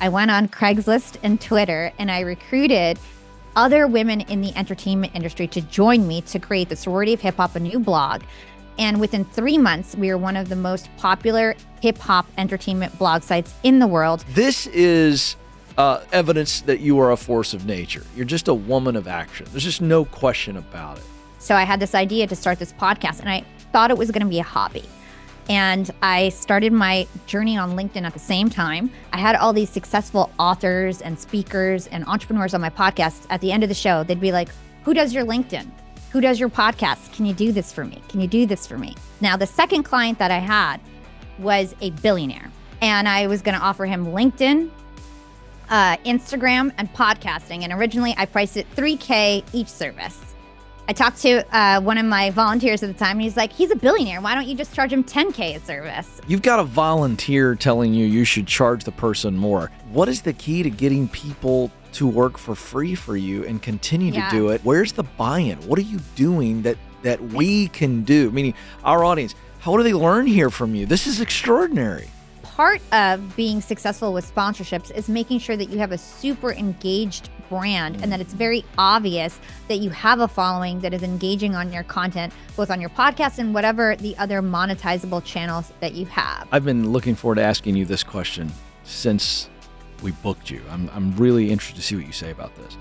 I went on Craigslist and Twitter, and I recruited other women in the entertainment industry to join me to create the Sorority of Hip Hop, a new blog. And within 3 months, we were one of the most popular hip hop entertainment blog sites in the world. This is evidence that you are a force of nature. You're just a woman of action. There's just no question about it. So I had this idea to start this podcast, and I thought it was going to be a hobby. And I started my journey on LinkedIn at the same time. I had all these successful authors and speakers and entrepreneurs on my podcast. At the end of the show, they'd be like, who does your LinkedIn? Who does your podcast? Can you do this for me? Can you do this for me? Now, the second client that I had was a billionaire, and I was going to offer him LinkedIn, Instagram, and podcasting. And originally I priced it $3,000 each service. I talked to one of my volunteers at the time, and he's like, he's a billionaire. Why don't you just charge him $10,000 a service? You've got a volunteer telling you should charge the person more. What is the key to getting people to work for free for you and continue to do it? Where's the buy-in? What are you doing that we can do? Meaning our audience, how do they learn here from you? This is extraordinary. Part of being successful with sponsorships is making sure that you have a super engaged brand and that it's very obvious that you have a following that is engaging on your content, both on your podcast and whatever the other monetizable channels that you have. I've been looking forward to asking you this question since we booked you. I'm really interested to see what you say about this.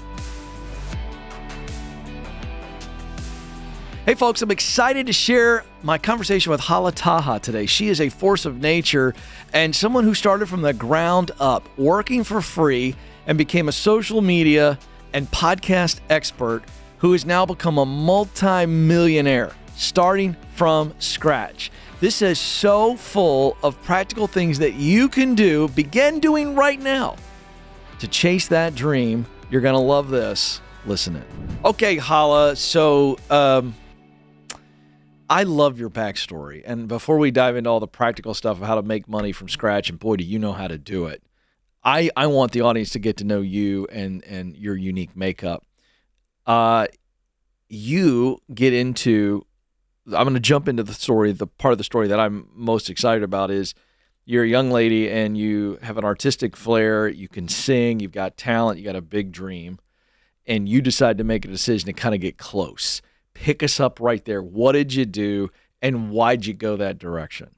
Hey folks, I'm excited to share my conversation with Hala Taha today. She is a force of nature and someone who started from the ground up, working for free, and became a social media and podcast expert who has now become a multi-millionaire, starting from scratch. This is so full of practical things that you can do, begin doing right now to chase that dream. You're going to love this. Listen in. Okay, Hala, so I love your backstory. And before we dive into all the practical stuff of how to make money from scratch, and boy, do you know how to do it, I want the audience to get to know you and your unique makeup. You get into, I'm going to jump into the story. The part of the story that I'm most excited about is you're a young lady and you have an artistic flair. You can sing, you've got talent, you got a big dream, and you decide to make a decision to kind of get close. Pick us up right there. What did you do and why'd you go that direction?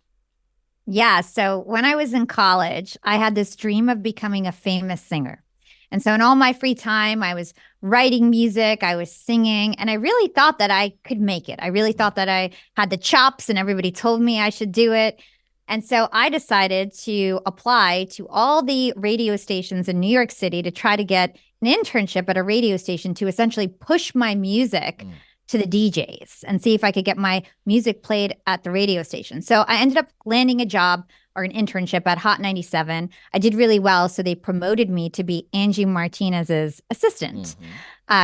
Yeah. So when I was in college, I had this dream of becoming a famous singer. And so in all my free time, I was writing music, I was singing, and I really thought that I could make it. I really thought that I had the chops and everybody told me I should do it. And so I decided to apply to all the radio stations in New York City to try to get an internship at a radio station to essentially push my music to the DJs and see if I could get my music played at the radio station. So I ended up landing a job or an internship at Hot 97. I did really well, so they promoted me to be Angie Martinez's assistant.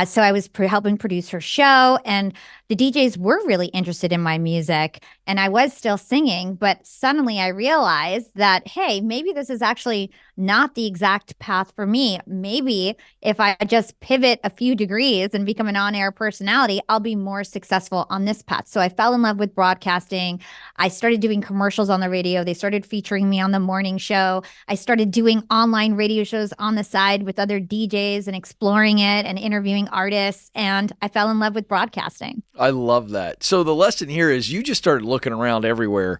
So I was helping produce her show, and the DJs were really interested in my music, and I was still singing, but suddenly I realized that, hey, maybe this is actually not the exact path for me. Maybe if I just pivot a few degrees and become an on-air personality, I'll be more successful on this path. So I fell in love with broadcasting. I started doing commercials on the radio. They started featuring me on the morning show. I started doing online radio shows on the side with other DJs and exploring it and interviewing artists, and I fell in love with broadcasting. I love that. So the lesson here is you just started looking around everywhere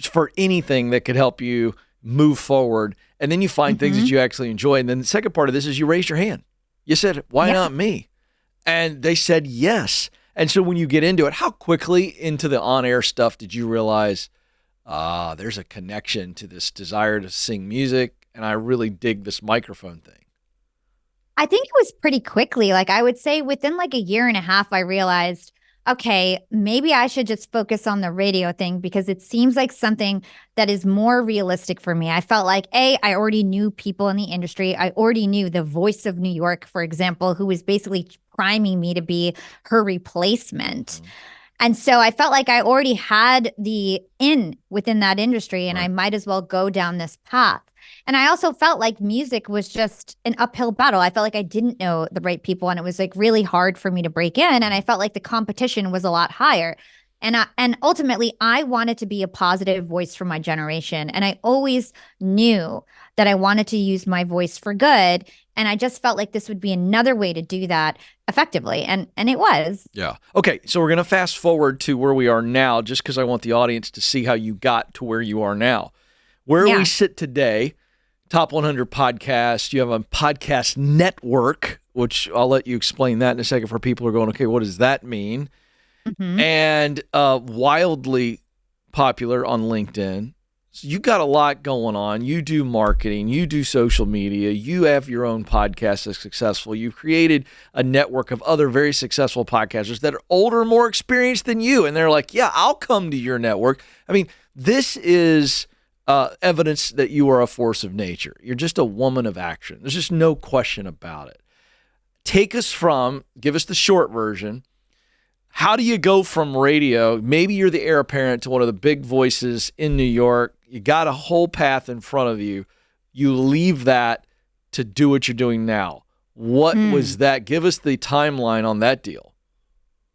for anything that could help you move forward, and then you find things that you actually enjoy. And then the second part of this is you raised your hand. You said, why not me? And they said yes. And so when you get into it, how quickly into the on-air stuff did you realize, there's a connection to this desire to sing music, and I really dig this microphone thing? I think it was pretty quickly. Like I would say within like a year and a half, I realized, okay, maybe I should just focus on the radio thing because it seems like something that is more realistic for me. I felt like, I already knew people in the industry. I already knew the Voice of New York, for example, who was basically priming me to be her replacement. And so I felt like I already had the in within that industry, and I might as well go down this path. And I also felt like music was just an uphill battle. I felt like I didn't know the right people, and it was like really hard for me to break in. And I felt like the competition was a lot higher. And ultimately, I wanted to be a positive voice for my generation. And I always knew that I wanted to use my voice for good. And I just felt like this would be another way to do that effectively. And it was. Yeah. Okay. So we're going to fast forward to where we are now, just because I want the audience to see how you got to where you are now. Where we sit today, Top 100 podcast, you have a podcast network, which I'll let you explain that in a second for people who are going, okay, what does that mean? Mm-hmm. And wildly popular on LinkedIn. So you got a lot going on. You do marketing, you do social media, you have your own podcast that's successful. You've created a network of other very successful podcasters that are older, more experienced than you. And they're like, yeah, I'll come to your network. I mean, this is evidence that you are a force of nature. You're just a woman of action. There's just no question about it. Give us the short version. How do you go from radio? Maybe you're the heir apparent to one of the big voices in New York. You got a whole path in front of you. You leave that to do what you're doing now. What was that? Give us the timeline on that deal.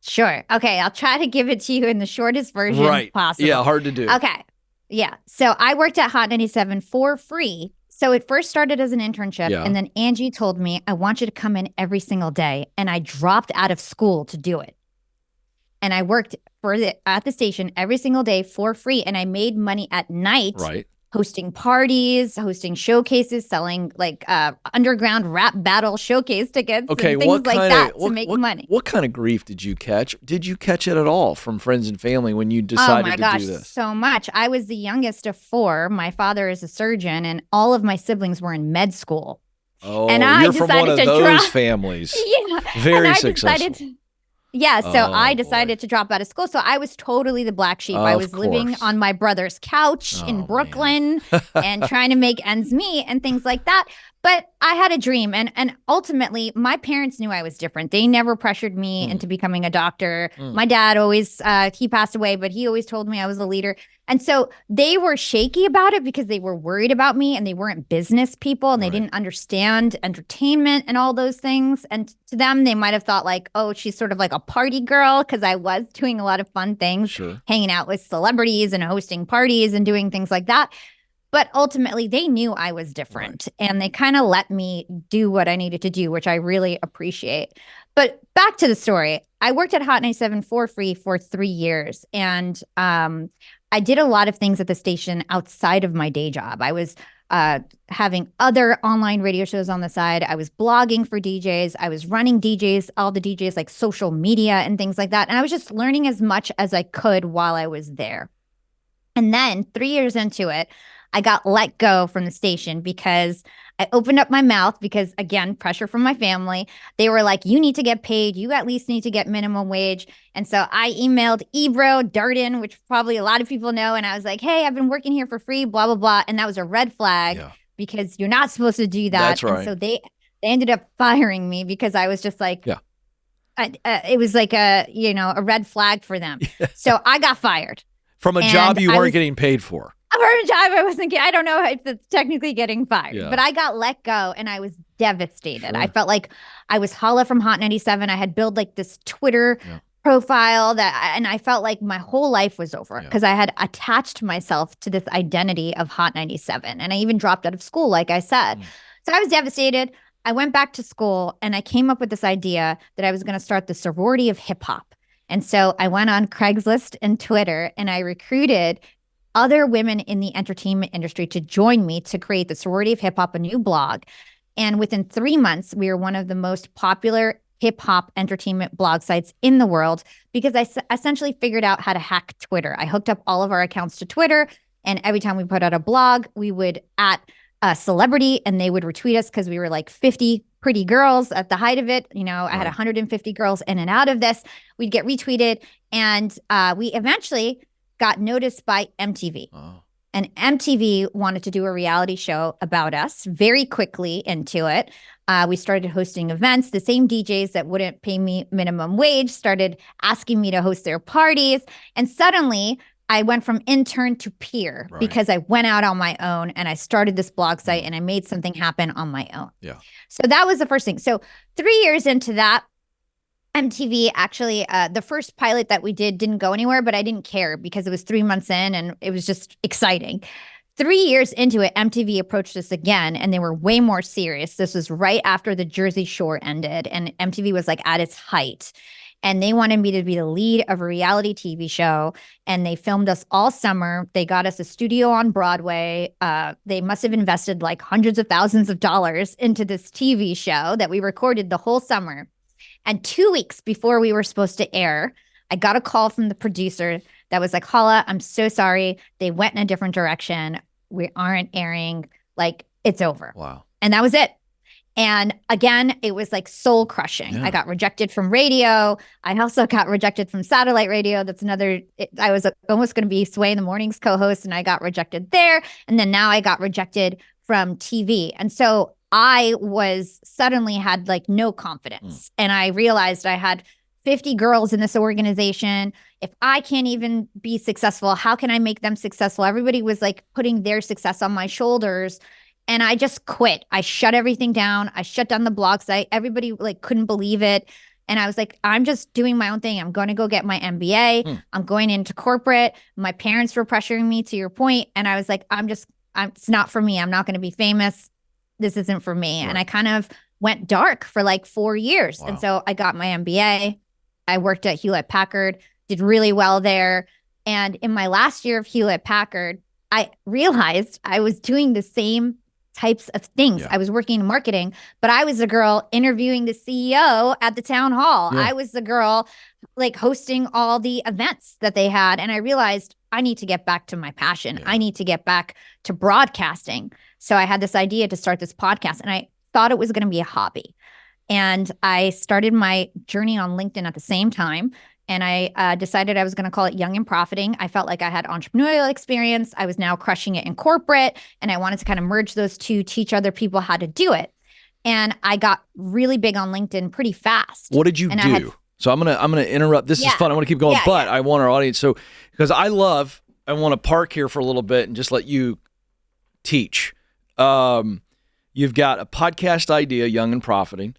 Sure. Okay. I'll try to give it to you in the shortest version possible. Yeah, hard to do. Okay. Yeah. So I worked at Hot 97 for free. So it first started as an internship. Yeah. And then Angie told me, I want you to come in every single day. And I dropped out of school to do it. And I worked at the station every single day for free. And I made money at night, hosting parties, hosting showcases, selling like underground rap battle showcase tickets and things like that to make money. What kind of grief did you catch? Did you catch it at all from friends and family when you decided to do this? Oh my gosh, so much. I was the youngest of four. My father is a surgeon and all of my siblings were in med school. Oh, and I you're from one of those families. Yeah. Very successful. I decided to drop out of school. So I was totally the black sheep. I was living on my brother's couch in Brooklyn and trying to make ends meet and things like that. But I had a dream. And ultimately, my parents knew I was different. They never pressured me into becoming a doctor. My dad always, he passed away, but he always told me I was a leader. And so they were shaky about it because they were worried about me and they weren't business people and they didn't understand entertainment and all those things. And to them, they might have thought like, oh, she's sort of like a party girl because I was doing a lot of fun things, hanging out with celebrities and hosting parties and doing things like that. But ultimately, they knew I was different and they kind of let me do what I needed to do, which I really appreciate. But back to the story. I worked at Hot 97 for free for 3 years. And I did a lot of things at the station outside of my day job. I was having other online radio shows on the side. I was blogging for DJs. I was running DJs, all the DJs, like social media and things like that. And I was just learning as much as I could while I was there. And then 3 years into it, I got let go from the station because I opened up my mouth because, again, pressure from my family. They were like, you need to get paid. You at least need to get minimum wage. And so I emailed Ebro Darden, which probably a lot of people know. And I was like, hey, I've been working here for free, blah, blah, blah. And that was a red flag because you're not supposed to do that. That's right. And so they ended up firing me because I was just like, it was like a red flag for them. So I got fired. From a job you weren't getting paid for. For a job I don't know if it's technically getting fired, but I got let go and I was devastated. I felt like I was Hala from Hot 97. I had built like this Twitter profile and I felt like my whole life was over because I had attached myself to this identity of Hot 97. And I even dropped out of school, like I said. So I was devastated. I went back to school and I came up with this idea that I was going to start the sorority of hip hop. And so I went on Craigslist and Twitter and I recruited other women in the entertainment industry to join me to create the Sorority of Hip Hop, a new blog. And within 3 months, we were one of the most popular hip hop entertainment blog sites in the world because I essentially figured out how to hack Twitter. I hooked up all of our accounts to Twitter. And every time we put out a blog, we would at a celebrity and they would retweet us because we were like 50 pretty girls at the height of it. I had 150 girls in and out of this. We'd get retweeted. And we eventually got noticed by MTV. And MTV wanted to do a reality show about us very quickly into it. We started hosting events. The same DJs that wouldn't pay me minimum wage started asking me to host their parties. And suddenly I went from intern to peer because I went out on my own and I started this blog site and I made something happen on my own. So that was the first thing. So 3 years into that, MTV actually, the first pilot that we didn't go anywhere, but I didn't care because it was 3 months in and it was just exciting. 3 years into it, MTV approached us again and they were way more serious. This was right after the Jersey Shore ended and MTV was like at its height. And they wanted me to be the lead of a reality TV show. And they filmed us all summer. They got us a studio on Broadway. They must have invested like hundreds of thousands of dollars into this TV show that we recorded the whole summer. And 2 weeks before we were supposed to air, I got a call from the producer that was like, Hala, I'm so sorry. They went in a different direction. We aren't airing. Like, it's over. Wow. And that was it. And again, it was like soul crushing. Yeah. I got rejected from radio. I also got rejected from satellite radio. That's another, I was almost going to be Sway in the Mornings co-host and I got rejected there. And then now I got rejected from TV. And so I was suddenly had like no confidence. And I realized I had 50 girls in this organization. If I can't even be successful, how can I make them successful? Everybody was like putting their success on my shoulders. And I just quit. I shut everything down. I shut down the blog site. Everybody like couldn't believe it. And I was like, I'm just doing my own thing. I'm going to go get my MBA. I'm going into corporate. My parents were pressuring me, to your point. And I was like, it's not for me. I'm not going to be famous. This isn't for me. Right. And I kind of went dark for like 4 years. Wow. And so I got my MBA. I worked at Hewlett Packard, did really well there. And in my last year of Hewlett Packard, I realized I was doing the same types of things. Yeah. I was working in marketing, but I was the girl interviewing the CEO at the town hall. Yeah. I was the girl like hosting all the events that they had. And I realized I need to get back to my passion. Yeah. I need to get back to broadcasting. So I had this idea to start this podcast and I thought it was going to be a hobby. And I started my journey on LinkedIn at the same time. And I decided I was going to call it Young and Profiting. I felt like I had entrepreneurial experience. I was now crushing it in corporate. And I wanted to kind of merge those two, teach other people how to do it. And I got really big on LinkedIn pretty fast. What did you do? So I'm gonna interrupt. This is fun. I want to keep going, but I want our audience. So because I want to park here for a little bit and just let you teach. You've got a podcast idea, Young and Profiting.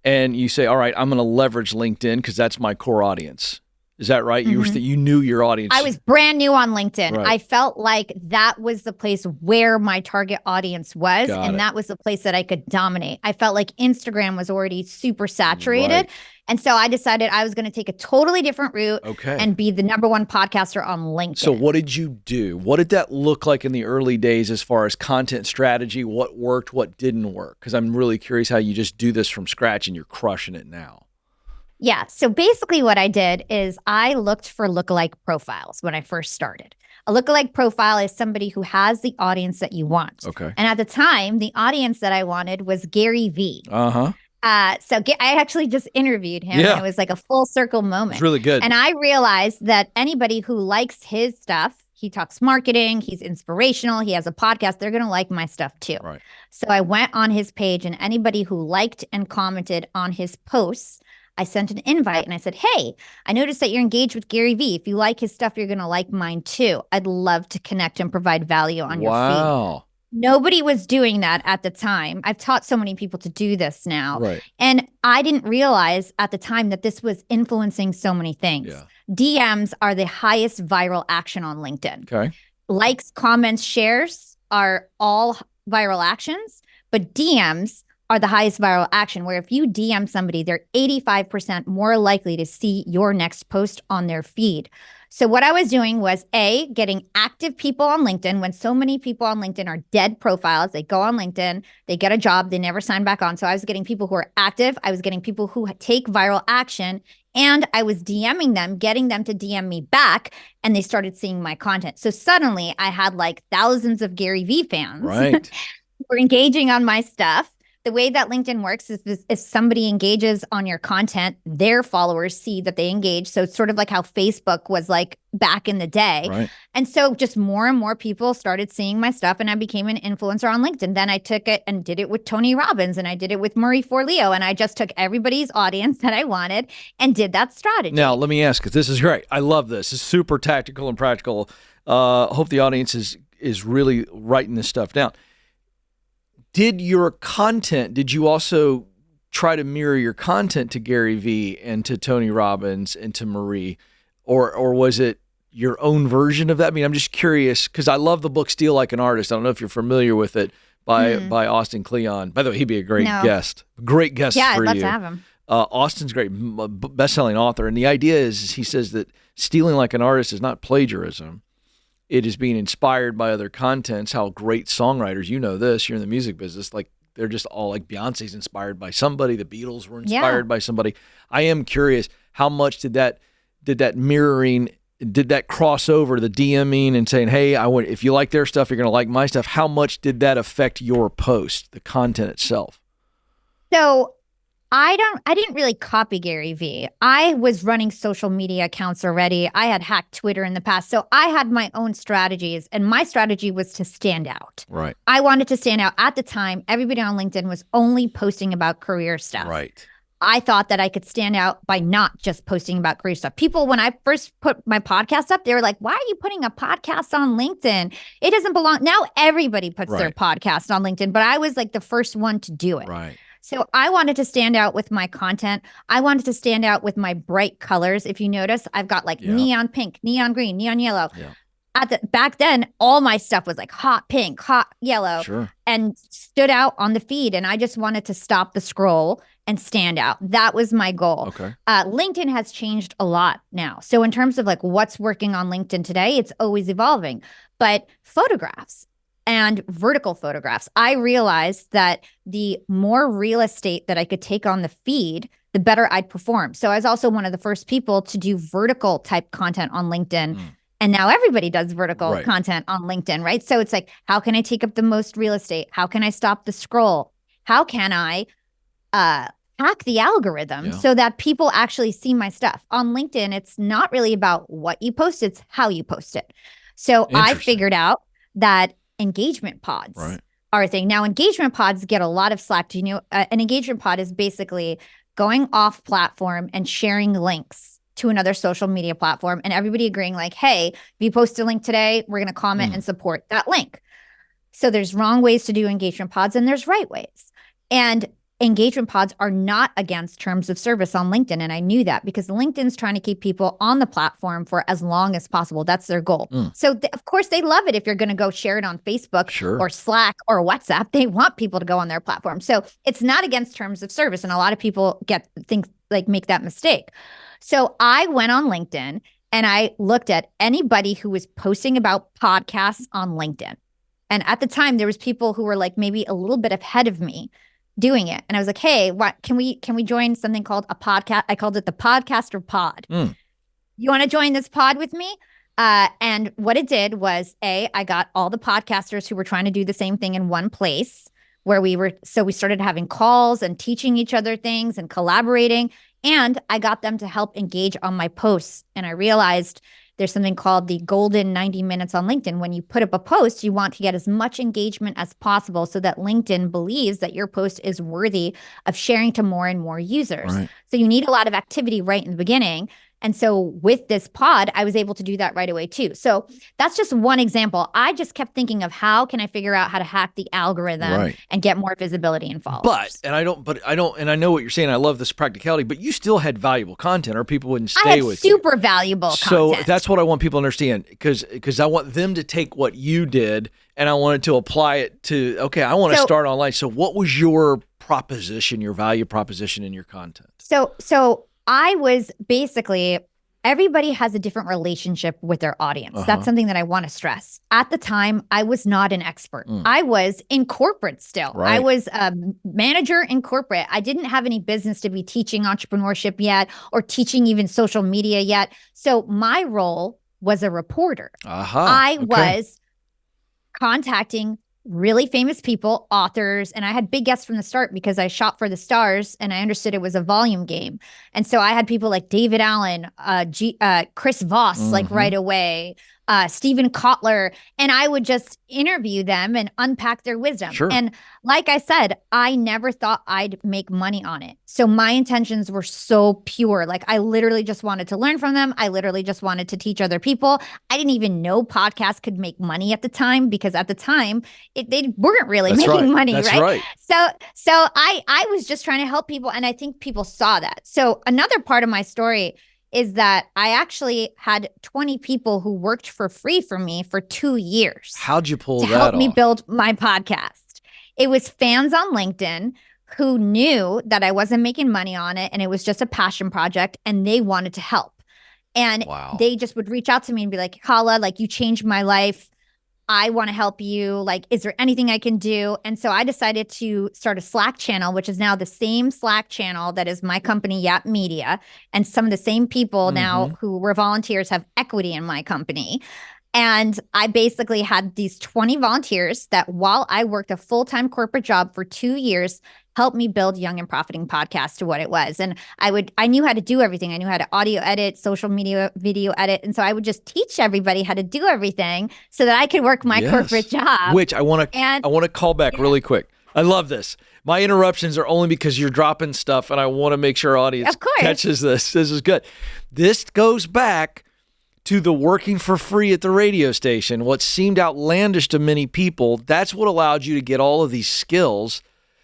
And you say, all right, I'm going to leverage LinkedIn because that's my core audience. Is that right? Mm-hmm. You knew your audience. I was brand new on LinkedIn. Right. I felt like that was the place where my target audience was. That was the place that I could dominate. I felt like Instagram was already super saturated. Right. And so I decided I was going to take a totally different route and be the #1 podcaster on LinkedIn. So what did you do? What did that look like in the early days as far as content strategy? What worked, what didn't work? Because I'm really curious how you just do this from scratch and you're crushing it now. Yeah. So basically what I did is I looked for lookalike profiles when I first started. A lookalike profile is somebody who has the audience that you want. Okay. And at the time, the audience that I wanted was Gary Vee. Uh-huh. So I actually just interviewed him. Yeah. And it was like a full circle moment. It's really good. And I realized that anybody who likes his stuff, he talks marketing, he's inspirational, he has a podcast, they're going to like my stuff too. Right. So I went on his page and anybody who liked and commented on his posts, I sent an invite and I said, hey, I noticed that you're engaged with Gary Vee. If you like his stuff, you're going to like mine too. I'd love to connect and provide value on your feed. Wow. Nobody was doing that at the time. I've taught so many people to do this now. Right. And I didn't realize at the time that this was influencing so many things. Yeah. DMs are the highest viral action on LinkedIn. Okay. Likes, comments, shares are all viral actions, but DMs are the highest viral action, where if you DM somebody, they're 85% more likely to see your next post on their feed. So what I was doing was getting active people on LinkedIn. When so many people on LinkedIn are dead profiles, they go on LinkedIn, they get a job, they never sign back on. So I was getting people who are active. I was getting people who take viral action, and I was DMing them, getting them to DM me back, and they started seeing my content. So suddenly I had like thousands of Gary Vee fans Right. who were engaging on my stuff. The way that LinkedIn works is if somebody engages on your content, their followers see that they engage. So it's sort of like how Facebook was like back in the day. Right. And so just more and more people started seeing my stuff, and I became an influencer on LinkedIn. Then I took it and did it with Tony Robbins, and I did it with Marie Forleo, and I just took everybody's audience that I wanted and did that strategy. Now, let me ask, because this is great. I love this. It's super tactical and practical. Hope the audience is really writing this stuff down. Did you also try to mirror your content to Gary Vee and to Tony Robbins and to Marie, or was it your own version of that? I mean, I'm just curious because I love the book Steal Like an Artist. I don't know if you're familiar with it by Austin Kleon. By the way, he'd be a great guest. Great guest for you. Yeah, let's have him. Austin's great, best-selling author. And the idea is he says that stealing like an artist is not plagiarism. It is being inspired by other contents, how great songwriters, you know this, you're in the music business, like they're just all like Beyonce's inspired by somebody. The Beatles were inspired by somebody. I am curious, how much did that mirroring, did that cross over the DMing and saying, hey, if you like their stuff, you're going to like my stuff. How much did that affect your post, the content itself? So I didn't really copy Gary Vee. I was running social media accounts already. I had hacked Twitter in the past. So I had my own strategies, and my strategy was to stand out. Right. I wanted to stand out. At the time, everybody on LinkedIn was only posting about career stuff. Right. I thought that I could stand out by not just posting about career stuff. People, when I first put my podcast up, they were like, why are you putting a podcast on LinkedIn? It doesn't belong. Now everybody puts their podcast on LinkedIn, but I was like the first one to do it. Right. So I wanted to stand out with my content. I wanted to stand out with my bright colors. If you notice, I've got like neon pink, neon green, neon yellow. Yeah. Back then, all my stuff was like hot pink, hot yellow, and stood out on the feed. And I just wanted to stop the scroll and stand out. That was my goal. Okay. LinkedIn has changed a lot now. So in terms of like what's working on LinkedIn today, it's always evolving. But photographs and vertical photographs, I realized that the more real estate that I could take on the feed, the better I'd perform. So I was also one of the first people to do vertical type content on LinkedIn. And now everybody does vertical content on LinkedIn, right? So it's like, how can I take up the most real estate? How can I stop the scroll? How can I hack the algorithm so that people actually see my stuff? On LinkedIn, it's not really about what you post, it's how you post it. So I figured out that engagement pods are a thing. Now, engagement pods get a lot of slack. Do you know, an engagement pod is basically going off platform and sharing links to another social media platform and everybody agreeing like, hey, if you post a link today, we're going to comment and support that link. So there's wrong ways to do engagement pods and there's right ways. And engagement pods are not against terms of service on LinkedIn. And I knew that because LinkedIn's trying to keep people on the platform for as long as possible. That's their goal. So of course they love it if you're going to go share it on Facebook or Slack or WhatsApp. They want people to go on their platform. So it's not against terms of service. And a lot of people make that mistake. So I went on LinkedIn and I looked at anybody who was posting about podcasts on LinkedIn. And at the time there was people who were like maybe a little bit ahead of me doing it. And I was like, hey, what can we join something called a podcast? I called it the Podcaster Pod. You want to join this pod with me? And what it did was I got all the podcasters who were trying to do the same thing in one place where we started having calls and teaching each other things and collaborating. And I got them to help engage on my posts. And I realized there's something called the golden 90 minutes on LinkedIn. When you put up a post, you want to get as much engagement as possible so that LinkedIn believes that your post is worthy of sharing to more and more users. So you need a lot of activity right in the beginning. And so with this pod, I was able to do that right away too. So that's just one example. I just kept thinking of how can I figure out how to hack the algorithm and get more visibility and followers. And I know what you're saying. I love this practicality, but you still had valuable content or people wouldn't stay with you. Super valuable content. So that's what I want people to understand because I want them to take what you did and I wanted to apply it to, okay, I want to start online. So what was your proposition, your value proposition in your content? So I was basically, everybody has a different relationship with their audience. That's something that I want to stress. At the time, I was not an expert. I was in corporate still. I was a manager in corporate. I didn't have any business to be teaching entrepreneurship yet or teaching even social media yet. So my role was a reporter. I was contacting really famous people, authors, and I had big guests from the start because I shot for the stars and I understood it was a volume game. And so I had people like David Allen, Chris Voss, like right away, Stephen Kotler, and I would just interview them and unpack their wisdom. Sure. And like I said, I never thought I'd make money on it. So my intentions were so pure. Like I literally just wanted to learn from them. I literally just wanted to teach other people. I didn't even know podcasts could make money at the time, because at the time they weren't really making money, That's right? right. So I was just trying to help people, and I think people saw that. So another part of my story is that I actually had 20 people who worked for free for me for 2 years. How'd you pull to that help off? me build my podcast? It was fans on LinkedIn who knew that I wasn't making money on it and it was just a passion project, and they wanted to help. And Wow. they just would reach out to me and be like, Hala, like, you changed my life. I want to help you. Like, is there anything I can do? And so I decided to start a Slack channel, which is now the same Slack channel that is my company, Yap Media. And some of the same people now who were volunteers have equity in my company. And I basically had these 20 volunteers that, while I worked a full-time corporate job for 2 years, helped me build Young and Profiting Podcast to what it was. And I knew how to do everything. I knew how to audio edit, social media, video edit. And so I would just teach everybody how to do everything so that I could work my corporate job. Which I want to call back really quick. I love this. My interruptions are only because you're dropping stuff, and I want to make sure our audience catches this. This is good. This goes back to the working for free at the radio station. What seemed outlandish to many people, that's what allowed you to get all of these skills.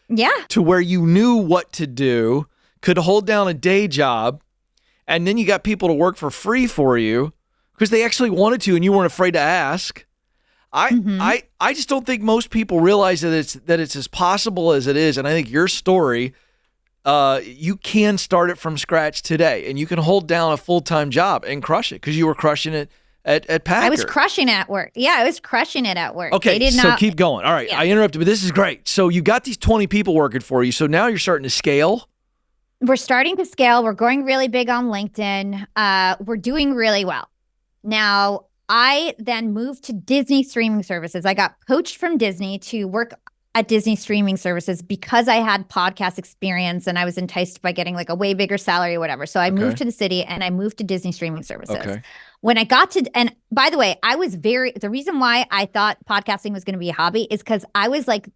Yeah. To where you knew what to do, could hold down a day job, and then you got people to work for free for you because they actually wanted to and you weren't afraid to ask. I just don't think most people realize that it's as possible as it is. And I think your story, you can start it from scratch today, and you can hold down a full-time job and crush it because you were crushing it at Packer. I was crushing it at work. Yeah, I was crushing it at work. Okay, so keep going. All right, I interrupted, but this is great. So you got these 20 people working for you. So now you're starting to scale. We're starting to scale. We're going really big on LinkedIn. We're doing really well. Now, I then moved to Disney streaming services. I got poached from Disney to work at Disney streaming services because I had podcast experience and I was enticed by getting like a way bigger salary or whatever. So I moved to the city and I moved to Disney streaming services. Okay. When I got to, and by the way, the reason why I thought podcasting was going to be a hobby is because I was like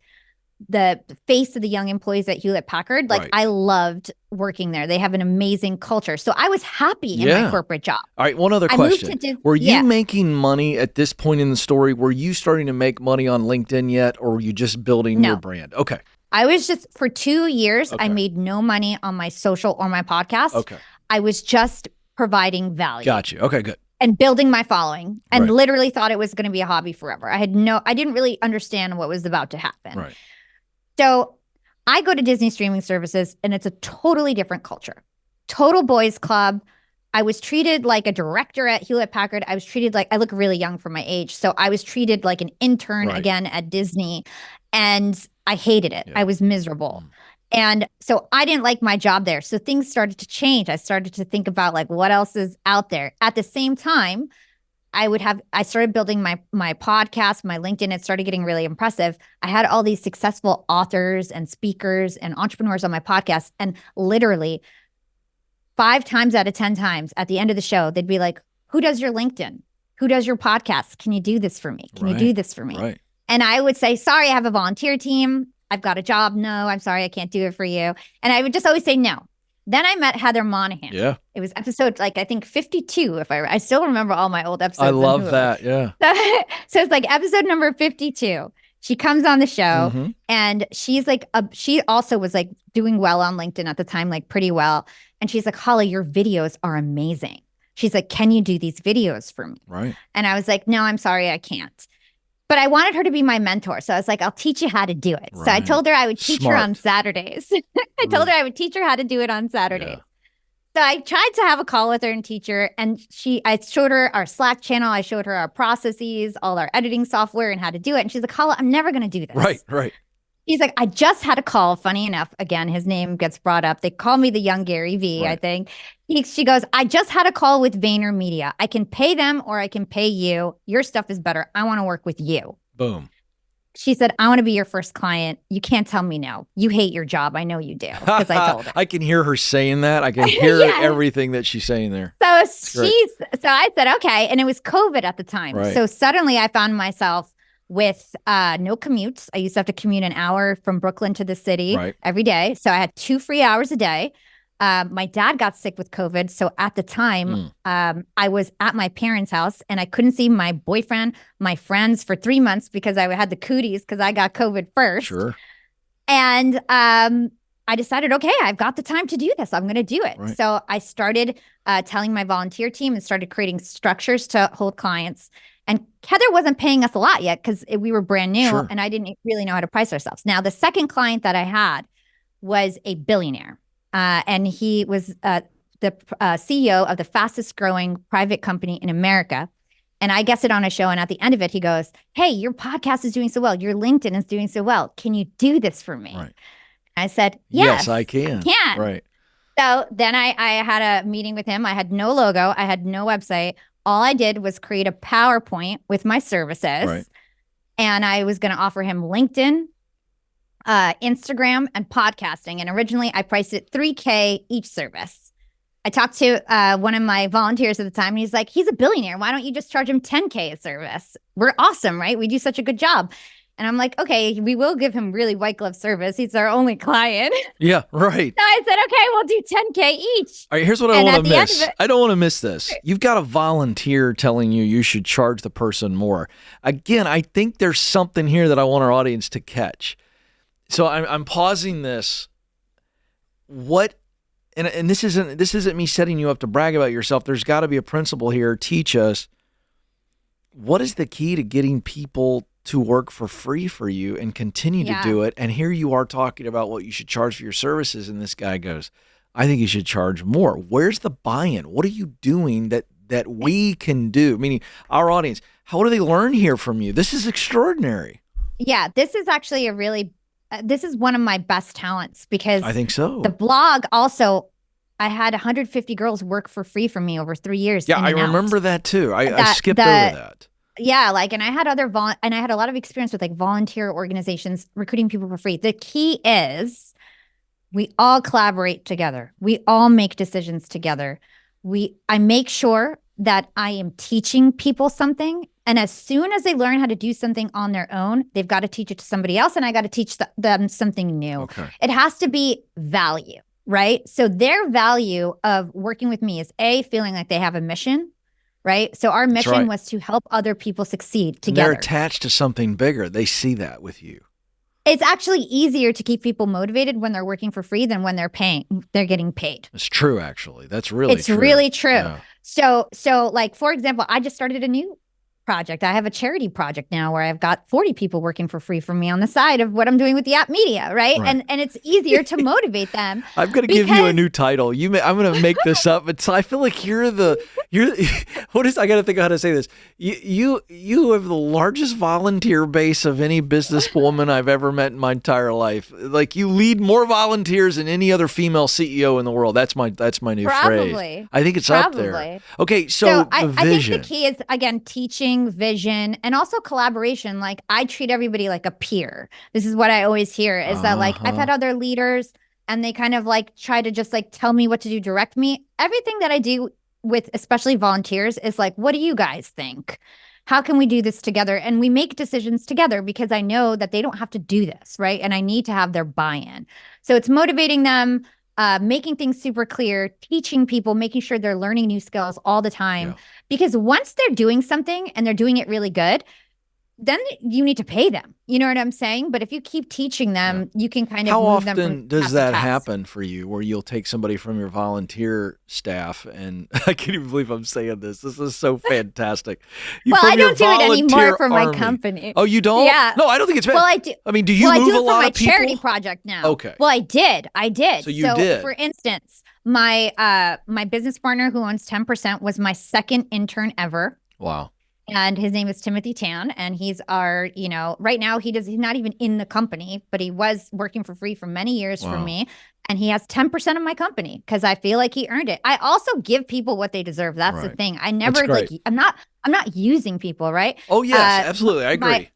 the face of the young employees at Hewlett Packard. Like I loved working there. They have an amazing culture. So I was happy in my corporate job. All right. One other question. Were you making money at this point in the story? Were you starting to make money on LinkedIn yet, or were you just building your brand? Okay. I was just, for 2 years, I made no money on my social or my podcast. Okay. I was just providing value. Got you. Okay, good. And building my following, and literally thought it was going to be a hobby forever. I didn't really understand what was about to happen. Right. So I go to Disney streaming services, and it's a totally different culture. Total boys club. I was treated like a director at Hewlett Packard. I was treated like, I look really young for my age. So I was treated like an intern again at Disney, and I hated it. I was miserable. And so I didn't like my job there. So things started to change. I started to think about like what else is out there. At the same time, I started building my podcast, my LinkedIn. It started getting really impressive. I had all these successful authors and speakers and entrepreneurs on my podcast. And literally 5 times out of 10 times at the end of the show, they'd be like, who does your LinkedIn? Who does your podcast? Can you do this for me? Can you do this for me? Right. And I would say, sorry, I have a volunteer team. I've got a job. No, I'm sorry, I can't do it for you. And I would just always say no. Then I met Heather Monahan. Yeah. It was episode, like, I think 52, I still remember all my old episodes. I love that, yeah. So it's like episode number 52. She comes on the show, and she's like, she also was like doing well on LinkedIn at the time, like pretty well. And she's like, Holly, your videos are amazing. She's like, can you do these videos for me? Right. And I was like, no, I'm sorry, I can't. But I wanted her to be my mentor. So I was like, I'll teach you how to do it. Right. So I told her I would teach her on Saturdays. I told her I would teach her how to do it on Saturdays. Yeah. So I tried to have a call with her and teach her. And I showed her our Slack channel. I showed her our processes, all our editing software, and how to do it. And she's like, Hala, I'm never going to do this. Right. He's like, I just had a call. Funny enough, again, his name gets brought up. They call me the young Gary V, I think. She goes, I just had a call with VaynerMedia. I can pay them or I can pay you. Your stuff is better. I want to work with you. Boom. She said, I want to be your first client. You can't tell me no. You hate your job. I know you do, because I told her. I can hear her saying that. I can hear Yeah. everything that she's saying there. So Great. so I said, okay. And it was COVID at the time. Right. So suddenly I found myself with no commutes. I used to have to commute an hour from Brooklyn to the city Right. every day. So I had 2 free hours a day. My dad got sick with COVID. So at the time, I was at my parents' house and I couldn't see my boyfriend, my friends for 3 months because I had the cooties because I got COVID first. Sure. And I decided, okay, I've got the time to do this. I'm going to do it. Right. So I started telling my volunteer team and started creating structures to hold clients. And Heather wasn't paying us a lot yet because we were brand new. Sure. And I didn't really know how to price ourselves. Now, the second client that I had was a billionaire. And he was the CEO of the fastest growing private company in America. And I guessed it on a show. And at the end of it, he goes, hey, your podcast is doing so well. Your LinkedIn is doing so well. Can you do this for me? Right. I said, yes, I can. I can. Right. So then I had a meeting with him. I had no logo. I had no website. All I did was create a PowerPoint with my services. Right. And I was going to offer him LinkedIn, Instagram, and podcasting. And originally I priced it $3,000 each service. I talked to one of my volunteers at the time, and he's like, he's a billionaire. Why don't you just charge him $10,000 a service? We're awesome, right? We do such a good job. And I'm like, okay, we will give him really white glove service. He's our only client. Yeah, right. So I said, okay, we'll do $10,000 each. All right, here's what I want to miss. I don't want to miss this. You've got a volunteer telling you should charge the person more. Again, I think there's something here that I want our audience to catch. So I'm pausing this. What, and this isn't me setting you up to brag about yourself. There's got to be a principle here. Teach us. What is the key to getting people to work for free for you and continue to do it? And here you are talking about what you should charge for your services, and this guy goes, I think you should charge more. Where's the buy-in? What are you doing that we can do? Meaning our audience, how do they learn here from you? This is extraordinary. Yeah, this is actually this is one of my best talents, because I think so. The blog also, I had 150 girls work for free for me over 3 years. Yeah, I remember that too. I skipped over that. Yeah, and I had and I had a lot of experience with volunteer organizations recruiting people for free. The key is we all collaborate together. We all make decisions together. I make sure that I am teaching people something. And as soon as they learn how to do something on their own, they've got to teach it to somebody else. And I got to teach them something new. Okay. It has to be value, right? So their value of working with me is feeling like they have a mission. Right. So our mission was to help other people succeed together. They're attached to something bigger. They see that with you. It's actually easier to keep people motivated when they're working for free than when they're getting paid. It's true, actually. That's really true. It's really true. Yeah. So for example, I just started a new project. I have a charity project now where I've got 40 people working for free for me on the side of what I'm doing with the app media, right? And it's easier to motivate them. I'm going to give you a new title. I'm going to make this up, but I feel like you're I got to think of how to say this. You have the largest volunteer base of any businesswoman I've ever met in my entire life. Like, you lead more volunteers than any other female CEO in the world. That's my new phrase. I think it's up there. Okay, so the vision. I think the key is, again, teaching, vision, and also collaboration. Like, I treat everybody like a peer. This is what I always hear is that I've had other leaders and they kind of try to just tell me what to do, direct me. Everything that I do with especially volunteers is what do you guys think? How can we do this together? And we make decisions together because I know that they don't have to do this, right? And I need to have their buy-in. So it's motivating them, making things super clear, teaching people, making sure they're learning new skills all the time. Yeah. Because once they're doing something and they're doing it really good, then you need to pay them. You know what I'm saying? But if you keep teaching them, you can kind of move them. How often does that happen for you, where you'll take somebody from your volunteer staff, and I can't even believe I'm saying this. This is so fantastic. I don't do it anymore for my company. Oh, you don't? Yeah. No, I don't think it's bad. Well, I do. I mean, do you move a lot of people? I do it for my charity project now. Okay. Well, I did. So you did. For instance, my business partner who owns 10% was my second intern ever. Wow. And his name is Timothy Tan. And he's our, right now he's not even in the company, but he was working for free for many years for me. And he has 10% of my company because I feel like he earned it. I also give people what they deserve. That's the thing. I never I'm not using people, right? Oh, yes, absolutely. I agree.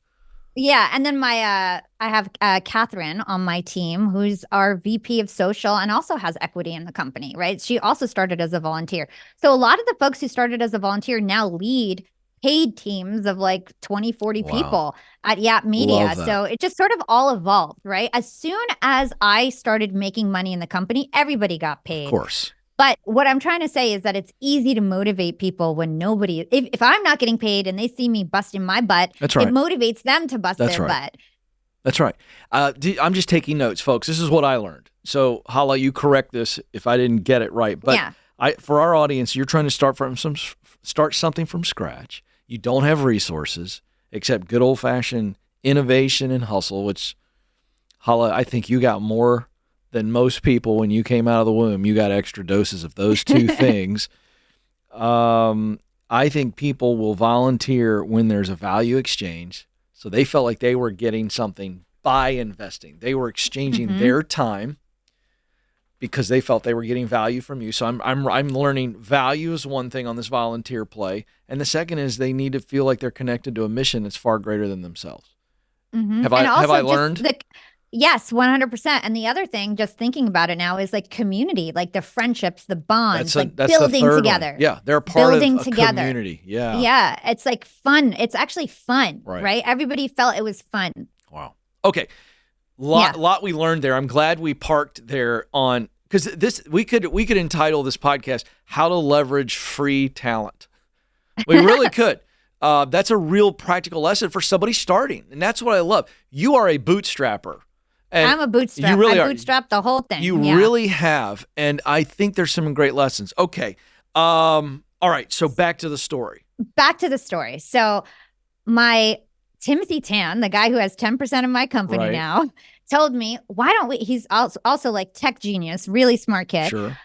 Yeah, and then I have Catherine on my team, who's our VP of social and also has equity in the company, right? She also started as a volunteer. So a lot of the folks who started as a volunteer now lead paid teams of like 20, 40 Wow. people at Yap Love Media. that. So it just sort of all evolved, right? As soon as I started making money in the company, everybody got Of paid. course. But what I'm trying to say is that it's easy to motivate people when if I'm not getting paid and they see me busting my butt, That's it right. motivates them to bust That's their right. butt. That's right. I'm just taking notes, folks. This is what I learned. So, Hala, you correct this if I didn't get it right. But Yeah. for our audience, you're trying to start something from scratch. You don't have resources except good old fashioned innovation and hustle. Which, Hala, I think you got more than most people when you came out of the womb. You got extra doses of those two things. I think people will volunteer when there's a value exchange. So they felt like they were getting something by investing. They were exchanging Mm-hmm. their time because they felt they were getting value from you. So I'm learning value is one thing on this volunteer play, and the second is they need to feel like they're connected to a mission that's far greater than themselves. Mm-hmm. Have And I also just learned? yes, 100%. And the other thing, just thinking about it now, is like community, like the friendships, the bonds, like That's the building third one. together, Yeah, they're part of building a together. community. Yeah. Yeah. It's like fun. It's actually fun, Right. right? Everybody felt it was fun. Wow. Okay. Yeah. Lot we learned there. I'm glad we parked there on because this we could entitle this podcast "How to Leverage Free Talent." We really could. That's a real practical lesson for somebody starting, and that's what I love. You are a bootstrapper, and I'm a bootstrap. you really I are. bootstrapped the whole thing. You Yeah. really have, and I think there's some great lessons. Okay. All right. So back to the story. Back to the story. So my Timothy Tan, the guy who has 10% of my company Right. now, told me, why don't we? He's also like tech genius, really smart kid. Sure.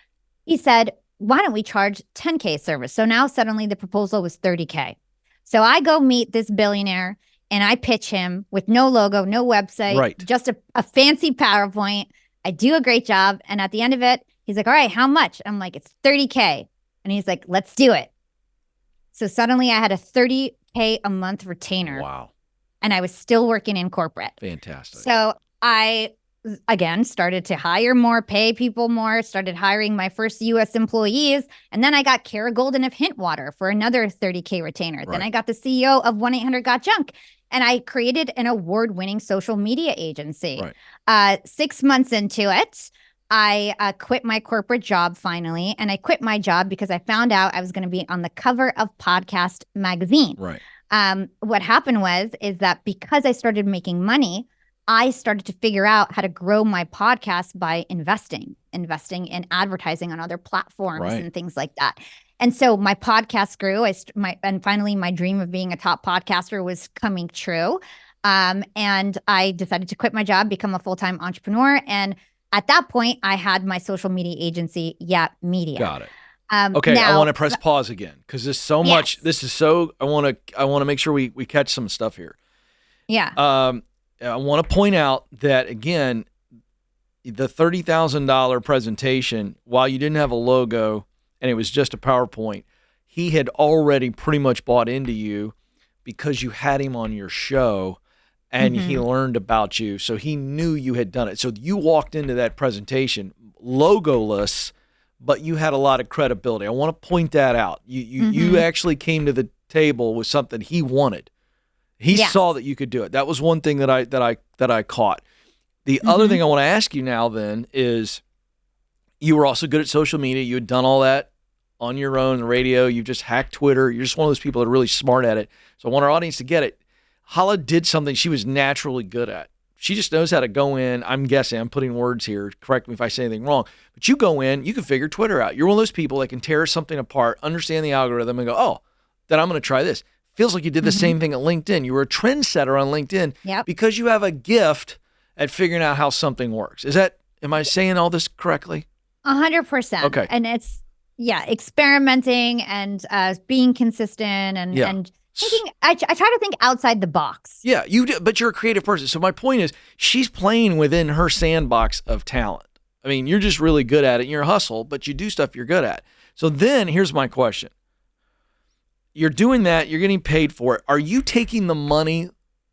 He said, why don't we charge 10K service? So now suddenly the proposal was 30K. So I go meet this billionaire and I pitch him with no logo, no website, Right. just a fancy PowerPoint. I do a great job. And at the end of it, he's like, all right, how much? I'm like, it's 30K. And he's like, let's do it. So suddenly I had a 30K a month retainer. Wow. And I was still working in corporate. Fantastic. So I, again, started to hire more, pay people more, started hiring my first US employees. And then I got Kara Golden of Hintwater for another 30K retainer. Right. Then I got the CEO of 1-800-GOT-JUNK. And I created an award-winning social media agency. Right. 6 months into it, I quit my corporate job finally. And I quit my job because I found out I was going to be on the cover of Podcast Magazine. Right. What happened is that because I started making money, I started to figure out how to grow my podcast by investing in advertising on other platforms Right. and things like that. And so my podcast grew. And finally, my dream of being a top podcaster was coming true. And I decided to quit my job, become a full-time entrepreneur. And at that point, I had my social media agency, Yap Media. Got it. Okay, now, I want to press pause again because there's so much. Yes. This is so. I want to make sure we catch some stuff here. Yeah. I want to point out that again, the $30,000 presentation, while you didn't have a logo and it was just a PowerPoint, he had already pretty much bought into you because you had him on your show and he learned about you, so he knew you had done it. So you walked into that presentation logoless, but you had a lot of credibility. I want to point that out. You actually came to the table with something he wanted. He saw that you could do it. That was one thing that I caught. The other thing I want to ask you now then is you were also good at social media. You had done all that on your own, the radio. You just hacked Twitter. You're just one of those people that are really smart at it. So I want our audience to get it. Hala did something she was naturally good at. She just knows how to go in. I'm guessing, I'm putting words here. Correct me if I say anything wrong. But you go in, you can figure Twitter out. You're one of those people that can tear something apart, understand the algorithm, and go, oh, then I'm going to try this. Feels like you did the same thing at LinkedIn. You were a trendsetter on LinkedIn because you have a gift at figuring out how something works. Am I saying all this correctly? 100%. Okay. And it's, experimenting and being consistent and thinking, I try to think outside the box. Yeah, you do, but you're a creative person. So my point is she's playing within her sandbox of talent. I mean, you're just really good at it. You're a hustle, but you do stuff you're good at. So then here's my question. You're doing that. You're getting paid for it. Are you taking the money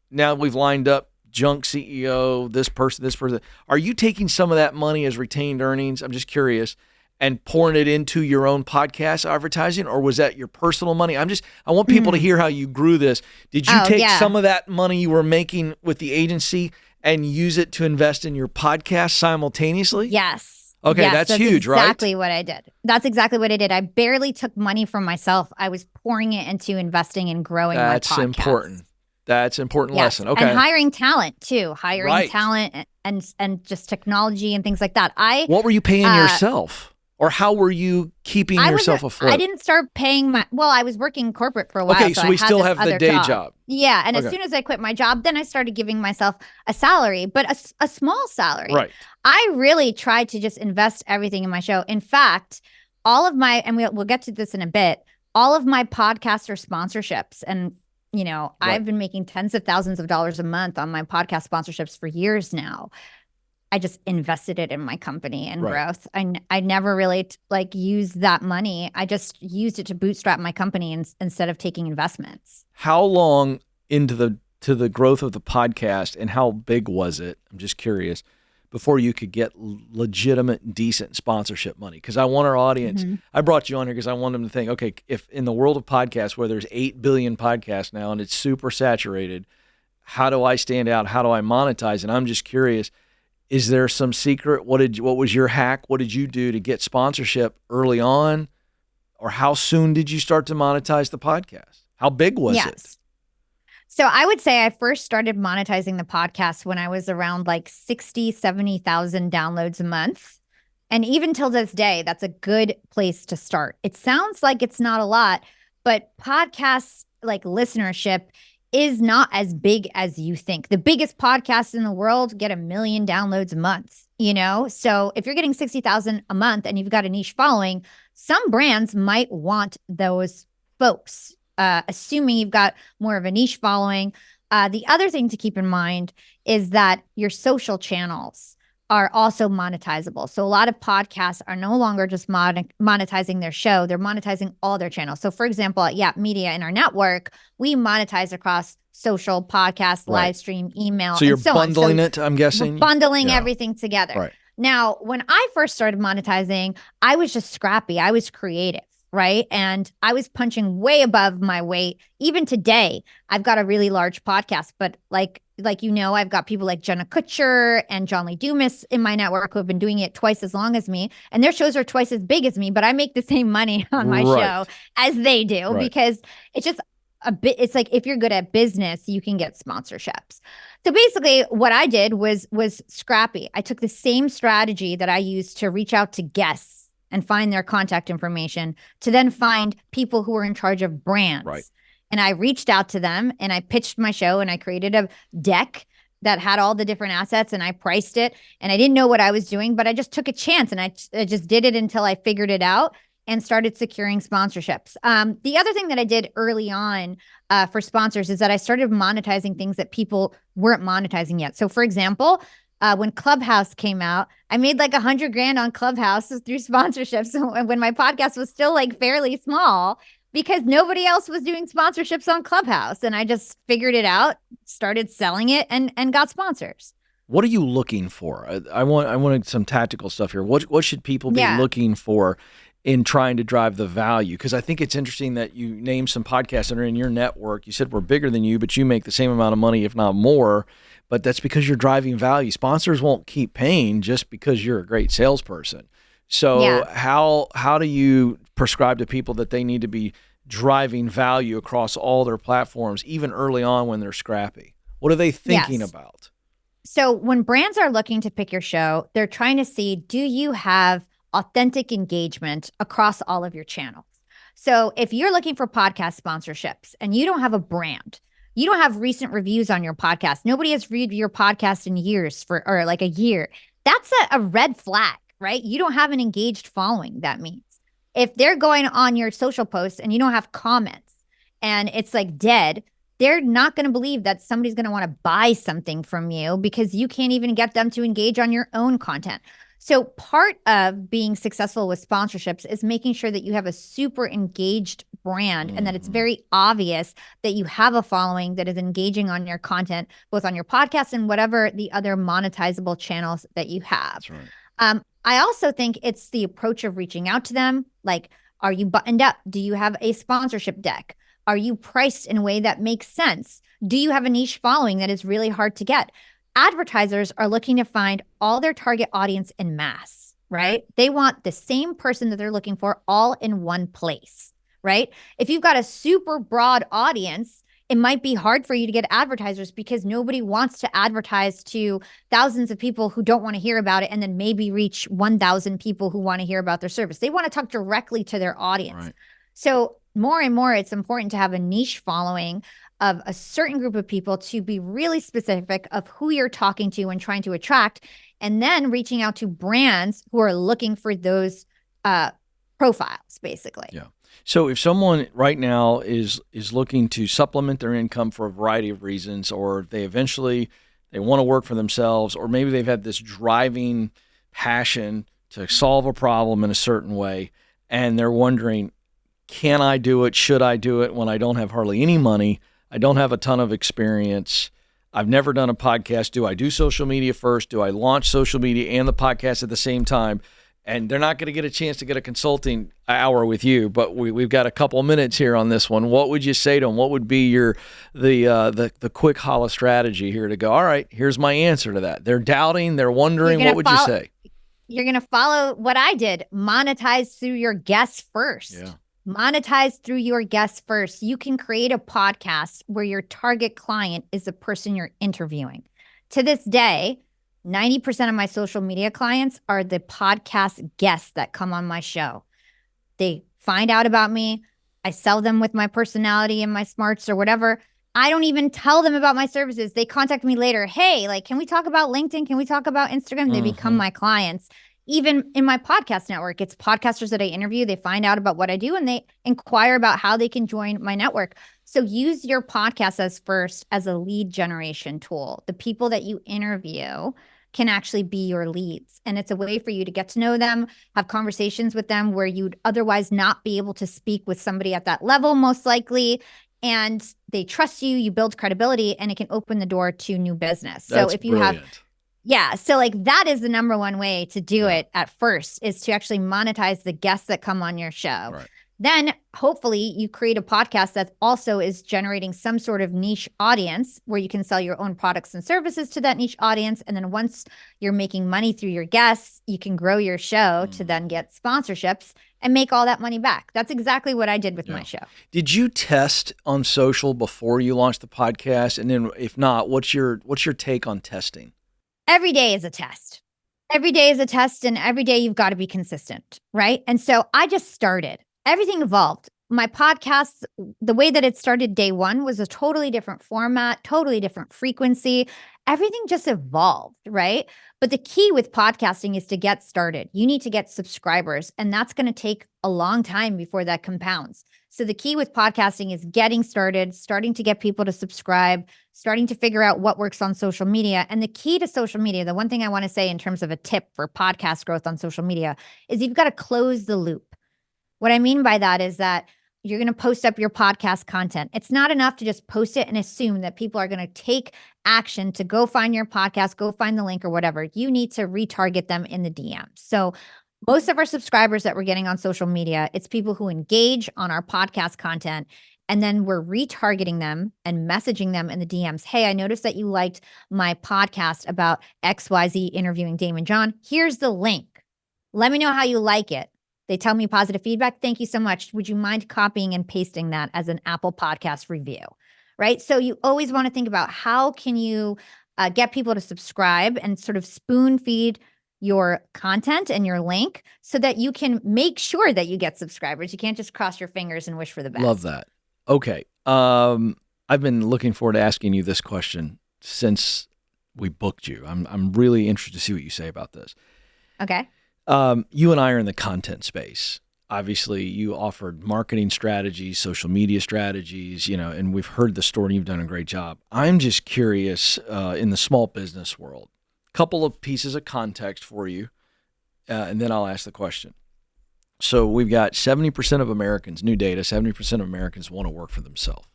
now we've lined up junk CEO, this person, this person. Are you taking some of that money as retained earnings? I'm just curious. And pouring it into your own podcast advertising, or was that your personal money? I want people to hear how you grew this. Did you take some of that money you were making with the agency and use it to invest in your podcast simultaneously? Yes. Okay, yes, that's huge, right? Exactly what I did. That's exactly what I did. I barely took money from myself. I was pouring it into investing and growing my podcast. That's important. That's an important lesson. Okay. And hiring talent too. Hiring talent and just technology and things like that. What were you paying yourself? Or how were you keeping yourself afloat? I didn't start paying I was working corporate for a while. Okay, so we still have the day job. Yeah, and as soon as I quit my job, then I started giving myself a salary, but a small salary. Right. I really tried to just invest everything in my show. In fact, all of my, and we'll get to this in a bit, all of my podcaster sponsorships, and I've been making tens of thousands of dollars a month on my podcast sponsorships for years now. I just invested it in my company and growth. I never really used that money. I just used it to bootstrap my company instead of taking investments. How long into the growth of the podcast, and how big was it? I'm just curious, before you could get legitimate, decent sponsorship money? Because I want our audience, I brought you on here because I want them to think, okay, if in the world of podcasts where there's 8 billion podcasts now and it's super saturated, how do I stand out? How do I monetize? And I'm just curious, is there some secret? What was your hack? What did you do to get sponsorship early on? Or how soon did you start to monetize the podcast? How big was it? So I would say I first started monetizing the podcast when I was around 60, 70,000 downloads a month. And even till this day, that's a good place to start. It sounds like it's not a lot, but podcasts listenership is not as big as you think. The biggest podcasts in the world get 1 million downloads a month, So if you're getting 60,000 a month and you've got a niche following, some brands might want those folks, assuming you've got more of a niche following. The other thing to keep in mind is that your social channels are also monetizable. So a lot of podcasts are no longer just monetizing their show, they're monetizing all their channels. So for example, at Yap Media in our network, we monetize across social, podcast, live stream, email, so you're bundling it, I'm guessing? Bundling everything together. Right. Now, when I first started monetizing, I was just scrappy. I was creative. Right. And I was punching way above my weight. Even today, I've got a really large podcast, but I've got people like Jenna Kutcher and John Lee Dumas in my network who have been doing it twice as long as me. And their shows are twice as big as me, but I make the same money on my show as they do because it's just a bit, it's like if you're good at business, you can get sponsorships. So basically what I did was scrappy. I took the same strategy that I used to reach out to guests and find their contact information to then find people who were in charge of brands. Right. And I reached out to them and I pitched my show and I created a deck that had all the different assets and I priced it. And I didn't know what I was doing, but I just took a chance and I just did it until I figured it out and started securing sponsorships. The other thing that I did early on for sponsors is that I started monetizing things that people weren't monetizing yet. So for example, when Clubhouse came out, I made $100,000 on Clubhouse through sponsorships. So when my podcast was still fairly small, because nobody else was doing sponsorships on Clubhouse. And I just figured it out, started selling it and got sponsors. What are you looking for? I wanted some tactical stuff here. What should people be looking for in trying to drive the value? Because I think it's interesting that you named some podcasts that are in your network. You said we're bigger than you, but you make the same amount of money, if not more. But that's because you're driving value. Sponsors won't keep paying just because you're a great salesperson. So how do you prescribe to people that they need to be driving value across all their platforms, even early on when they're scrappy? What are they thinking about? So when brands are looking to pick your show, they're trying to see, do you have authentic engagement across all of your channels? So if you're looking for podcast sponsorships and you don't have a brand, you don't have recent reviews on your podcast, nobody has reviewed your podcast in years or a year, that's a red flag, right? You don't have an engaged following, that means. If they're going on your social posts and you don't have comments and it's dead, they're not going to believe that somebody's going to want to buy something from you because you can't even get them to engage on your own content. So part of being successful with sponsorships is making sure that you have a super engaged brand and that it's Hmm. very obvious that you have a following that is engaging on your content, both on your podcast and whatever the other monetizable channels that you have. That's right. I also think it's the approach of reaching out to them. Like, are you buttoned up? Do you have a sponsorship deck? Are you priced in a way that makes sense? Do you have a niche following that is really hard to get? Advertisers are looking to find all their target audience in mass, right? They want the same person that they're looking for all in one place, right? If you've got a super broad audience, it might be hard for you to get advertisers because nobody wants to advertise to thousands of people who don't want to hear about it and then maybe reach 1,000 people who want to hear about their service. They want to talk directly to their audience. Right. So, more and more, it's important to have a niche following of a certain group of people to be really specific of who you're talking to and trying to attract, and then reaching out to brands who are looking for those profiles, basically. Yeah. So if someone right now is looking to supplement their income for a variety of reasons, or they want to work for themselves, or maybe they've had this driving passion to solve a problem in a certain way, and they're wondering, can I do it? Should I do it when I don't have hardly any money? I don't have a ton of experience. I've never done a podcast. Do I do social media first? Do I launch social media and the podcast at the same time? And they're not going to get a chance to get a consulting hour with you, but we've got a couple of minutes here on this one. What would you say to them? What would be the quick Hala strategy here to go, all right, here's my answer to that? They're doubting, they're wondering, what would you say? You're going to follow what I did. Monetize through your guests first. Yeah. Monetize through your guests first. You can create a podcast where your target client is the person you're interviewing. To this day, 90% of my social media clients are the podcast guests that come on my show. They find out about me. I sell them with my personality and my smarts or whatever. I don't even tell them about my services. They contact me later. Hey, like, can we talk about LinkedIn? Can we talk about Instagram? They become my clients. Even in my podcast network, it's podcasters that I interview. They find out about what I do and they inquire about how they can join my network. So use your podcast as a lead generation tool. The people that you interview can actually be your leads. And it's a way for you to get to know them, have conversations with them where you'd otherwise not be able to speak with somebody at that level, most likely. And they trust you, you build credibility, and it can open the door to new business. That's so if you brilliant. have yeah. So like that is the number one way to do it at first, is to actually monetize the guests that come on your show. Right. Then hopefully you create a podcast that also is generating some sort of niche audience where you can sell your own products and services to that niche audience. And then once you're making money through your guests, you can grow your show to then get sponsorships and make all that money back. That's exactly what I did with my show. Did you test on social before you launched the podcast? And then if not, what's your take on testing? Every day is a test. Every day is a test, and every day you've got to be consistent, right? And so I just started. Everything evolved. My podcast, the way that it started day one was a totally different format, totally different frequency. Everything just evolved, right? But the key with podcasting is to get started. You need to get subscribers, and that's going to take a long time before that compounds. So the key with podcasting is getting started, starting to get people to subscribe, starting to figure out what works on social media. And the key to social media, the one thing I want to say in terms of a tip for podcast growth on social media, is you've got to close the loop. What I mean by that is that you're going to post up your podcast content. It's not enough to just post it and assume that people are going to take action to go find your podcast, go find the link or whatever. You need to retarget them in the DMs. So most of our subscribers that we're getting on social media, it's people who engage on our podcast content. And then we're retargeting them and messaging them in the DMs. Hey, I noticed that you liked my podcast about XYZ interviewing Damon John. Here's the link. Let me know how you like it. They tell me positive feedback. Thank you so much. Would you mind copying and pasting that as an Apple Podcast review? Right? So you always want to think about how can you get people to subscribe and sort of spoon feed your content and your link so that you can make sure that you get subscribers. You can't just cross your fingers and wish for the best. Love that. Okay. I've been looking forward to asking you this question since we booked you. I'm really interested to see what you say about this. Okay. You and I are in the content space. Obviously, you offered marketing strategies, social media strategies, and we've heard the story. You've done a great job. I'm just curious, in the small business world, couple of pieces of context for you. and then I'll ask the question. So we've got 70% of Americans, new data, 70% of Americans want to work for themselves.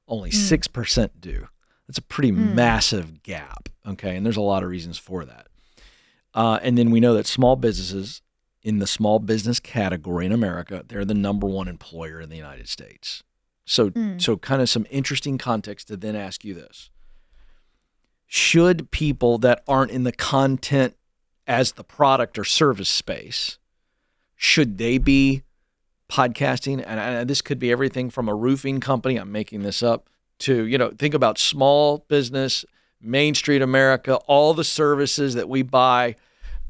Only 6% do. That's a pretty massive gap, okay? And there's a lot of reasons for that. And then we know that small businesses in the small business category in America, they're the number one employer in the United States. So kind of some interesting context to then ask you this. Should people that aren't in the content as the product or service space, should they be podcasting? And this could be everything from a roofing company, I'm making this up, to, think about small business, Main Street America, all the services that we buy.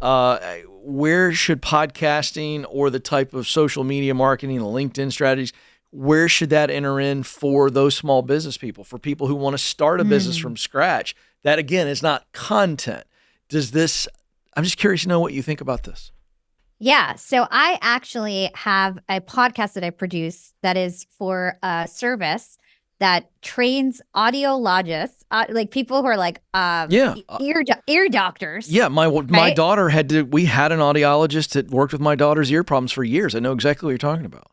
Where should podcasting or the type of social media marketing, the LinkedIn strategies, where should that enter in for those small business people, for people who want to start a business from scratch? That, again, is not content. I'm just curious to know what you think about this. Yeah. So I actually have a podcast that I produce that is for a service that trains audiologists, like people who are like ear doctors. Yeah, my daughter we had an audiologist that worked with my daughter's ear problems for years. I know exactly what you're talking about.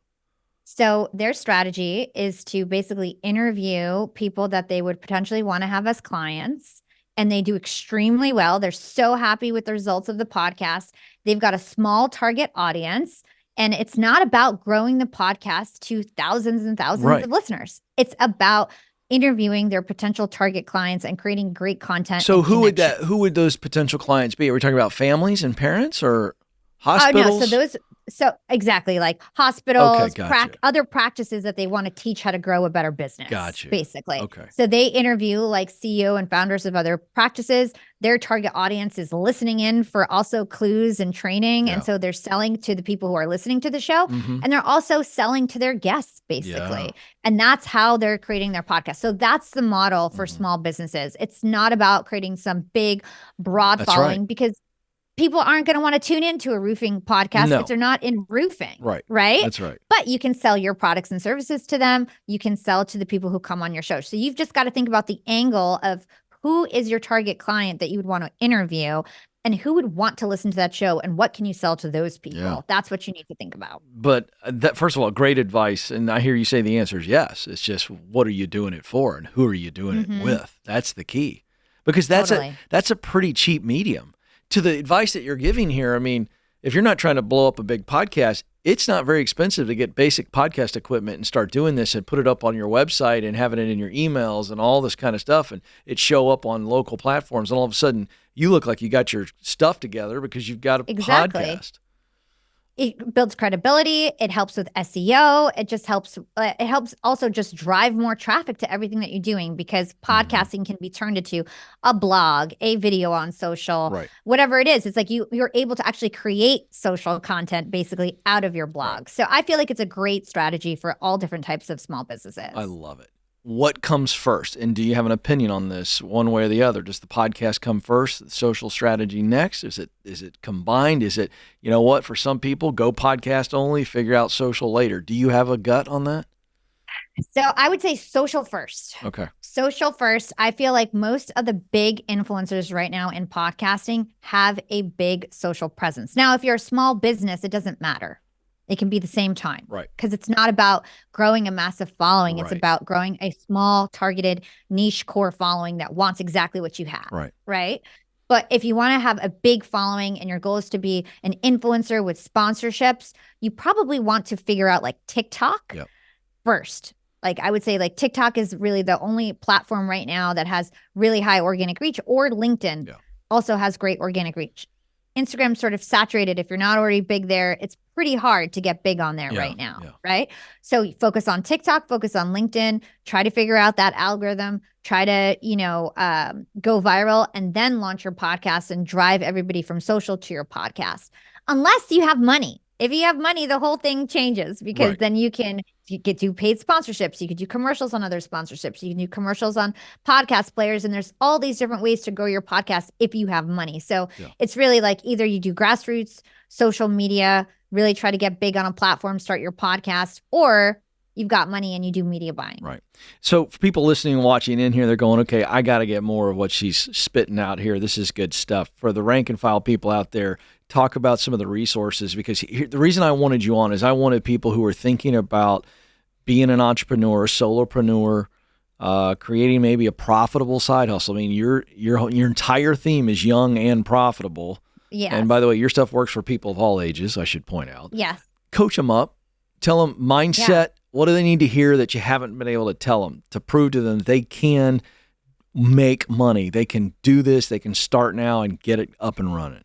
So their strategy is to basically interview people that they would potentially want to have as clients, and they do extremely well. They're so happy with the results of the podcast. They've got a small target audience, and it's not about growing the podcast to thousands and thousands of listeners. It's about interviewing their potential target clients and creating great content. So who would those potential clients be? Are we talking about families and parents or hospitals? Oh, no. So exactly, like hospitals, okay, gotcha. Other practices that they want to teach how to grow a better business. Gotcha. Basically. Okay. So they interview like CEO and founders of other practices. Their target audience is listening in for also clues and training. Yeah. And so they're selling to the people who are listening to the show. Mm-hmm. And they're also selling to their guests, basically. Yeah. And that's how they're creating their podcast. So that's the model for small businesses. It's not about creating some big, broad following, because people aren't going to want to tune into a roofing podcast if they're not in roofing. Right? That's right. But you can sell your products and services to them. You can sell to the people who come on your show. So you've just got to think about the angle of who is your target client that you would want to interview, and who would want to listen to that show, and what can you sell to those people? Yeah. That's what you need to think about. But first of all, great advice. And I hear you say the answer is yes. It's just, what are you doing it for, and who are you doing it with? That's the key. Because that's a pretty cheap medium. To the advice that you're giving here, I mean, if you're not trying to blow up a big podcast, it's not very expensive to get basic podcast equipment and start doing this and put it up on your website and having it in your emails and all this kind of stuff, and it show up on local platforms, and all of a sudden you look like you got your stuff together because you've got a podcast. It builds credibility. It helps with SEO. It just helps. It helps also just drive more traffic to everything that you're doing, because podcasting can be turned into a blog, a video on social, whatever it is. It's like you're able to actually create social content basically out of your blog. Right. So I feel like it's a great strategy for all different types of small businesses. I love it. What comes first? And do you have an opinion on this one way or the other? Does the podcast come first, the social strategy next? Is it combined? Is it, you know what, for some people, go podcast only, figure out social later? Do you have a gut on that? So I would say social first. Okay. Social first. I feel like most of the big influencers right now in podcasting have a big social presence. Now, if you're a small business, it doesn't matter. It can be the same time. Right. Because it's not about growing a massive following. Right. It's about growing a small, targeted, niche core following that wants exactly what you have. Right. Right. But if you want to have a big following and your goal is to be an influencer with sponsorships, you probably want to figure out like TikTok first. Like I would say like TikTok is really the only platform right now that has really high organic reach, or LinkedIn also has great organic reach. Instagram's sort of saturated. If you're not already big there, it's pretty hard to get big on there right now, right? So focus on TikTok, focus on LinkedIn, try to figure out that algorithm, try to, go viral, and then launch your podcast and drive everybody from social to your podcast. Unless you have money. If you have money, the whole thing changes, because then you get do paid sponsorships. You could do commercials on other sponsorships. You can do commercials on podcast players. And there's all these different ways to grow your podcast if you have money. So it's really like either you do grassroots social media, really try to get big on a platform, start your podcast, or you've got money and you do media buying. Right. So for people listening and watching in here, they're going, okay, I got to get more of what she's spitting out here. This is good stuff. For the rank and file people out there, talk about some of the resources, because the reason I wanted you on is I wanted people who are thinking about being an entrepreneur, solopreneur, creating maybe a profitable side hustle. I mean, your entire theme is young and profitable. Yeah. And by the way, your stuff works for people of all ages, I should point out. Yes. Coach them up. Tell them mindset. Yeah. What do they need to hear that you haven't been able to tell them to prove to them that they can make money? They can do this. They can start now and get it up and running.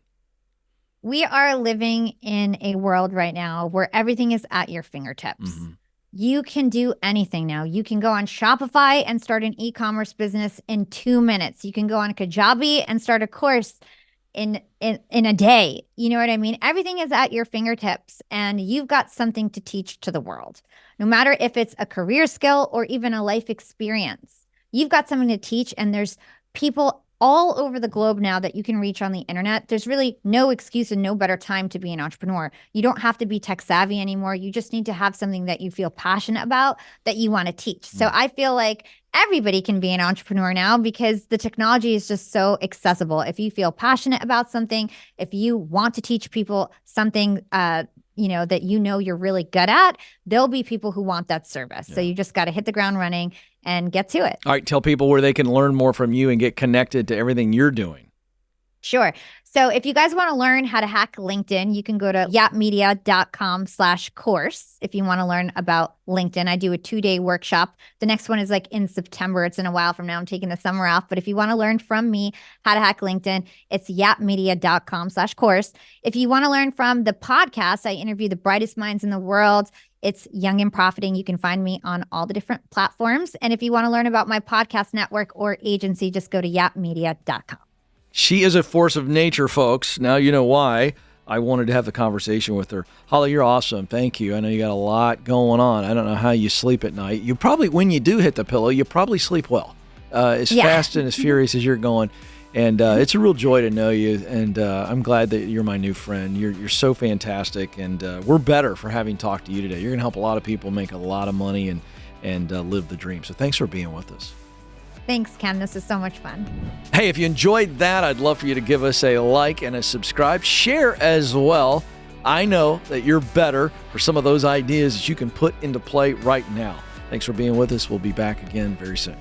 We are living in a world right now where everything is at your fingertips. Mm-hmm. You can do anything now. You can go on Shopify and start an e-commerce business in 2 minutes. You can go on Kajabi and start a course in a day. You know what I mean? Everything is at your fingertips, and you've got something to teach to the world. No matter if it's a career skill or even a life experience, you've got something to teach, and there's people all over the globe now that you can reach on the internet. There's really no excuse and no better time to be an entrepreneur. You don't have to be tech savvy anymore. You just need to have something that you feel passionate about that you want to teach. So I feel like everybody can be an entrepreneur now because the technology is just so accessible. If you feel passionate about something, if you want to teach people something, that you're really good at, there'll be people who want that service. Yeah. So you just got to hit the ground running and get to it. All right. Tell people where they can learn more from you and get connected to everything you're doing. Sure. So if you guys want to learn how to hack LinkedIn, you can go to yapmedia.com/course. If you want to learn about LinkedIn, I do a 2-day workshop. The next one is like in September. It's in a while from now. I'm taking the summer off. But if you want to learn from me how to hack LinkedIn, it's yapmedia.com/course. If you want to learn from the podcast, I interview the brightest minds in the world. It's Young and Profiting. You can find me on all the different platforms. And if you want to learn about my podcast network or agency, just go to yapmedia.com. She is a force of nature, folks. Now you know why I wanted to have the conversation with her. Hala, you're awesome. Thank you. I know you got a lot going on. I don't know how you sleep at night. You probably, when you do hit the pillow, you probably sleep well. Fast and as furious as you're going. And it's a real joy to know you. And I'm glad that you're my new friend. You're so fantastic. And we're better for having talked to you today. You're going to help a lot of people make a lot of money and live the dream. So thanks for being with us. Thanks, Ken. This is so much fun. Hey, if you enjoyed that, I'd love for you to give us a like and a subscribe. Share as well. I know that you're better for some of those ideas that you can put into play right now. Thanks for being with us. We'll be back again very soon.